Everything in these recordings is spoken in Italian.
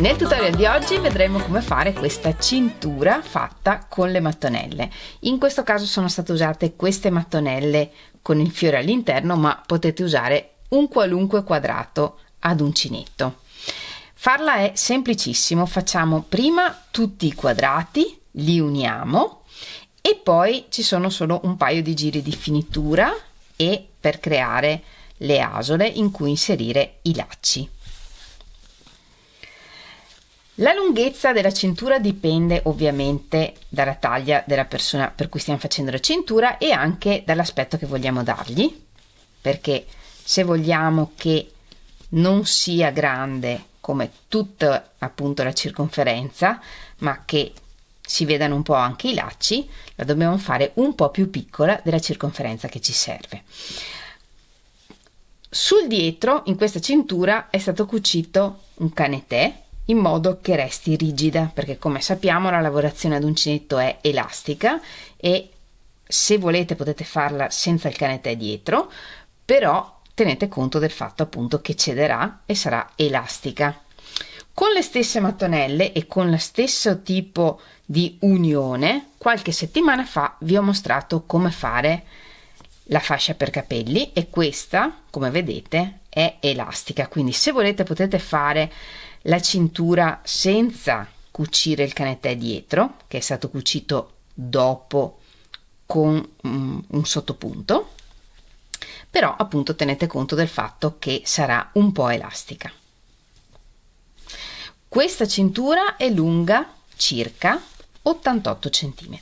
Nel tutorial di oggi vedremo come fare questa cintura fatta con le mattonelle. In questo caso sono state usate queste mattonelle con il fiore all'interno, ma potete usare un qualunque quadrato ad uncinetto. Farla è semplicissimo, facciamo prima tutti i quadrati, li uniamo e poi ci sono solo un paio di giri di finitura e per creare le asole in cui inserire i lacci. La lunghezza della cintura dipende ovviamente dalla taglia della persona per cui stiamo facendo la cintura e anche dall'aspetto che vogliamo dargli, perché se vogliamo che non sia grande come tutta appunto la circonferenza, ma che si vedano un po' anche i lacci, la dobbiamo fare un po' più piccola della circonferenza che ci serve. Sul dietro, in questa cintura, è stato cucito un canetè in modo che resti rigida, perché come sappiamo la lavorazione ad uncinetto è elastica e se volete potete farla senza il canetè dietro, però tenete conto del fatto appunto che cederà e sarà elastica. Con le stesse mattonelle e con lo stesso tipo di unione, qualche settimana fa vi ho mostrato come fare la fascia per capelli e questa, come vedete, è elastica, quindi se volete potete fare la cintura senza cucire il canetè dietro, che è stato cucito dopo con un sottopunto, però appunto tenete conto del fatto che sarà un po' elastica. Questa cintura è lunga circa 88 cm.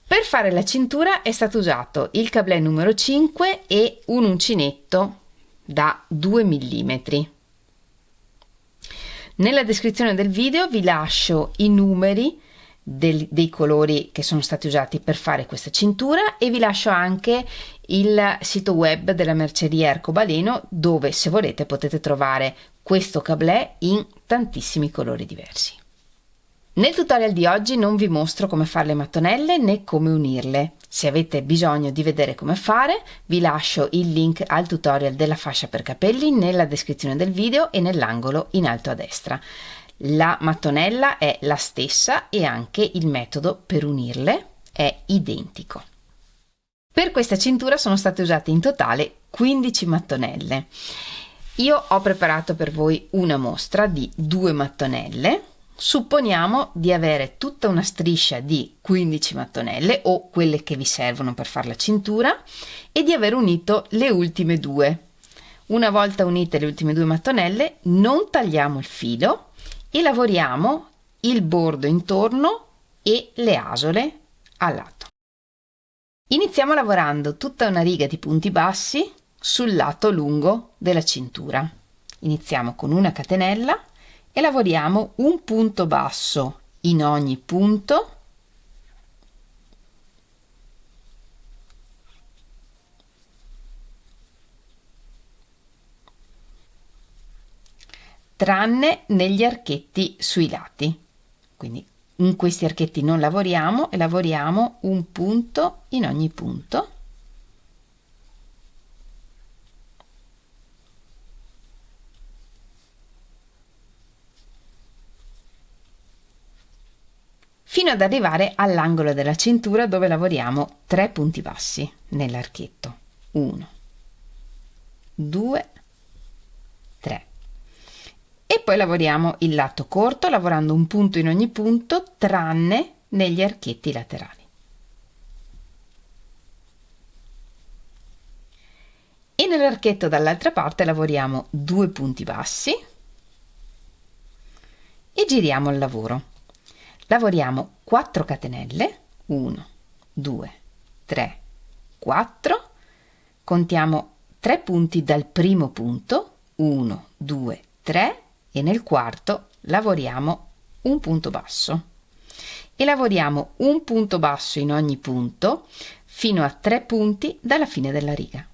Per fare la cintura è stato usato il cablè numero 5 e un uncinetto da 2 mm. Nella descrizione del video vi lascio i numeri dei colori che sono stati usati per fare questa cintura e vi lascio anche il sito web della merceria Arcobaleno, dove se volete potete trovare questo cablè in tantissimi colori diversi. Nel tutorial di oggi non vi mostro come fare le mattonelle né come unirle. Se avete bisogno di vedere come fare, vi lascio il link al tutorial della fascia per capelli nella descrizione del video e nell'angolo in alto a destra. La mattonella è la stessa e anche il metodo per unirle è identico. Per questa cintura sono state usate in totale 15 mattonelle. Io ho preparato per voi una mostra di 2 mattonelle. Supponiamo di avere tutta una striscia di 15 mattonelle o quelle che vi servono per fare la cintura e di aver unito le ultime 2. Una volta unite le ultime 2 mattonelle non tagliamo il filo e lavoriamo il bordo intorno e le asole al lato. Iniziamo lavorando tutta una riga di punti bassi sul lato lungo della cintura. Iniziamo con una catenella e lavoriamo un punto basso in ogni punto tranne negli archetti sui lati, quindi in questi archetti non lavoriamo e lavoriamo un punto in ogni punto. Fino ad arrivare all'angolo della cintura dove lavoriamo 3 punti bassi nell'archetto. 1, 2, 3. E poi lavoriamo il lato corto lavorando un punto in ogni punto tranne negli archetti laterali. E nell'archetto dall'altra parte lavoriamo 2 punti bassi e giriamo il lavoro. Lavoriamo 4 catenelle, 1, 2, 3, 4, contiamo 3 punti dal primo punto, 1, 2, 3 e nel quarto lavoriamo un punto basso e lavoriamo un punto basso in ogni punto fino a 3 punti dalla fine della riga.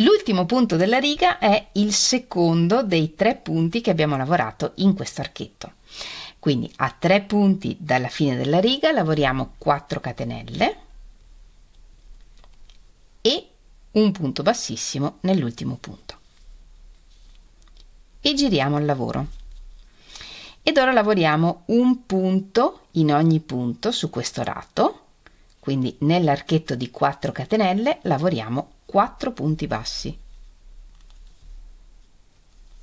L'ultimo punto della riga è il secondo dei 3 punti che abbiamo lavorato in questo archetto. Quindi a 3 punti dalla fine della riga lavoriamo 4 catenelle e un punto bassissimo nell'ultimo punto. e giriamo il lavoro. Ed ora lavoriamo un punto in ogni punto su questo lato, quindi nell'archetto di 4 catenelle lavoriamo 4 punti bassi.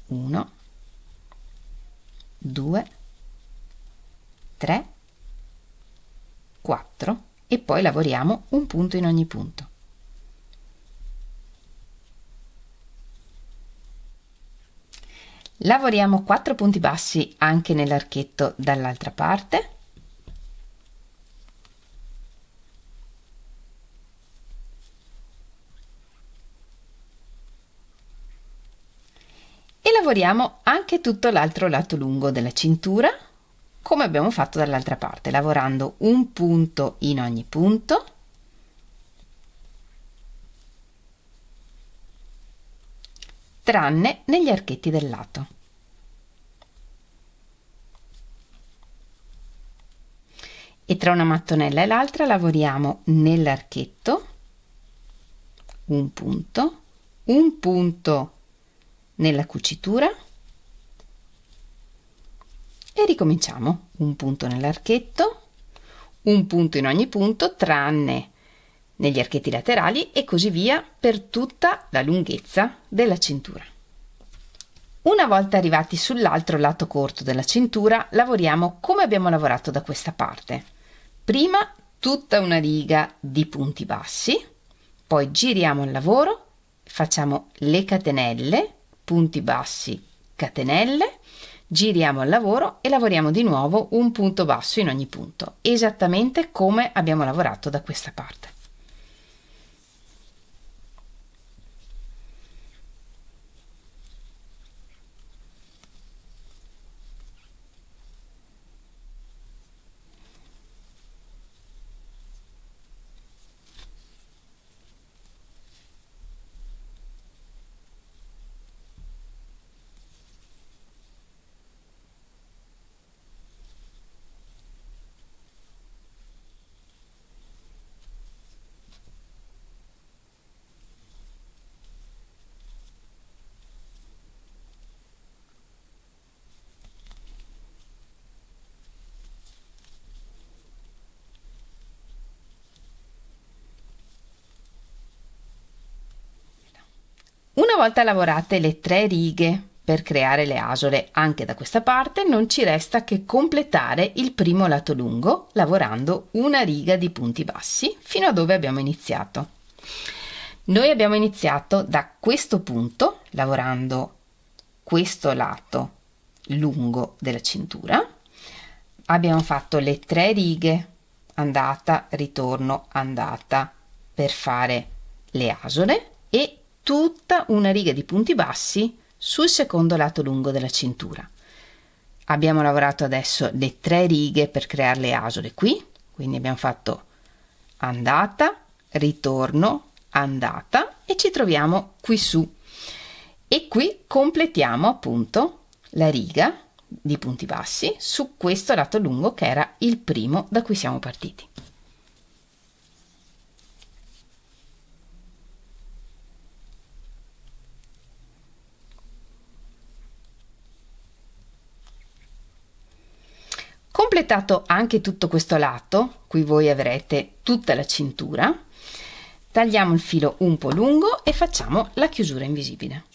1, 2, 3, 4 e poi lavoriamo un punto in ogni punto. Lavoriamo 4 punti bassi anche nell'archetto dall'altra parte. E lavoriamo anche tutto l'altro lato lungo della cintura, come abbiamo fatto dall'altra parte, lavorando un punto in ogni punto. Tranne negli archetti del lato. E tra una mattonella e l'altra lavoriamo nell'archetto un punto nella cucitura e ricominciamo un punto nell'archetto, un punto in ogni punto tranne negli archetti laterali e così via per tutta la lunghezza della cintura. Una volta arrivati sull'altro lato corto della cintura, lavoriamo come abbiamo lavorato da questa parte. Prima tutta una riga di punti bassi, poi giriamo il lavoro, facciamo le catenelle, punti bassi, catenelle, giriamo il lavoro e lavoriamo di nuovo un punto basso in ogni punto, esattamente come abbiamo lavorato da questa parte. Una volta lavorate le 3 righe per creare le asole anche da questa parte, non ci resta che completare il primo lato lungo lavorando una riga di punti bassi fino a dove abbiamo iniziato. Noi abbiamo iniziato da questo punto lavorando questo lato lungo della cintura, abbiamo fatto le 3 righe andata, ritorno, andata per fare le asole e tutta una riga di punti bassi sul secondo lato lungo della cintura. Abbiamo lavorato adesso le 3 righe per creare le asole qui, quindi abbiamo fatto andata, ritorno, andata e ci troviamo qui su e qui completiamo appunto la riga di punti bassi su questo lato lungo che era il primo da cui siamo partiti. Completato anche tutto questo lato, qui voi avrete tutta la cintura, tagliamo il filo un po' lungo e facciamo la chiusura invisibile.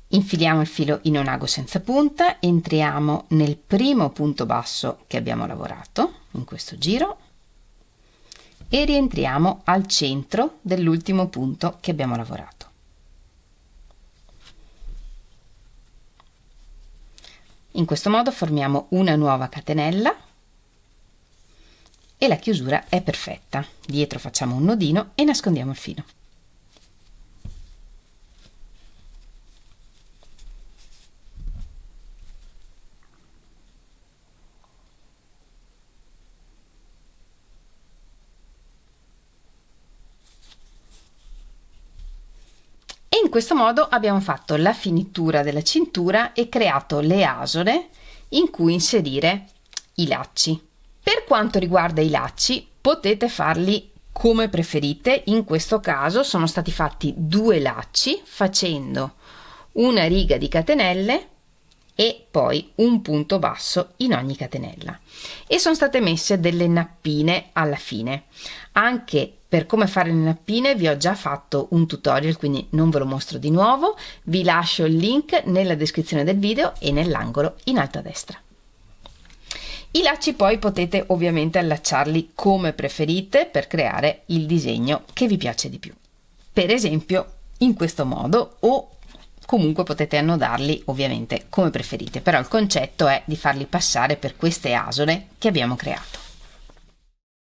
Infiliamo il filo in un ago senza punta, entriamo nel primo punto basso che abbiamo lavorato in questo giro e rientriamo al centro dell'ultimo punto che abbiamo lavorato. In questo modo formiamo una nuova catenella e la chiusura è perfetta. Dietro facciamo un nodino e nascondiamo il filo. E in questo modo abbiamo fatto la finitura della cintura e creato le asole in cui inserire i lacci. Per quanto riguarda i lacci, potete farli come preferite. In questo caso sono stati fatti 2 lacci facendo una riga di catenelle e poi un punto basso in ogni catenella, e sono state messe delle nappine alla fine. Anche per come fare le nappine vi ho già fatto un tutorial, quindi non ve lo mostro di nuovo. Vi lascio il link nella descrizione del video e nell'angolo in alto a destra. I lacci poi potete ovviamente allacciarli come preferite per creare il disegno che vi piace di più, per esempio in questo modo, o comunque potete annodarli ovviamente come preferite, però il concetto è di farli passare per queste asole che abbiamo creato.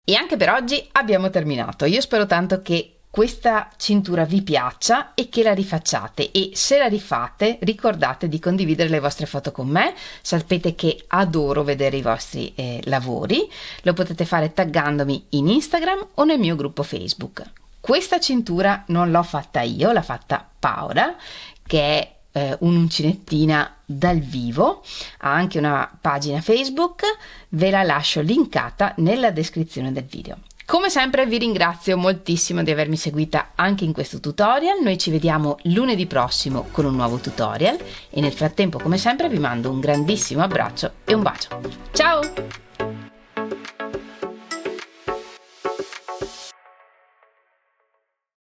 E anche per oggi abbiamo terminato. Io spero tanto che questa cintura vi piaccia e che la rifacciate, e se la rifate ricordate di condividere le vostre foto con me. Sapete che adoro vedere i vostri lavori. Lo potete fare taggandomi in Instagram o nel mio gruppo Facebook. Questa cintura non l'ho fatta io, l'ha fatta Paola, che è un'uncinettina dal vivo, ha anche una pagina Facebook, ve la lascio linkata nella descrizione del video. Come sempre vi ringrazio moltissimo di avermi seguita anche in questo tutorial. Noi ci vediamo lunedì prossimo con un nuovo tutorial, e nel frattempo come sempre vi mando un grandissimo abbraccio e un bacio. Ciao!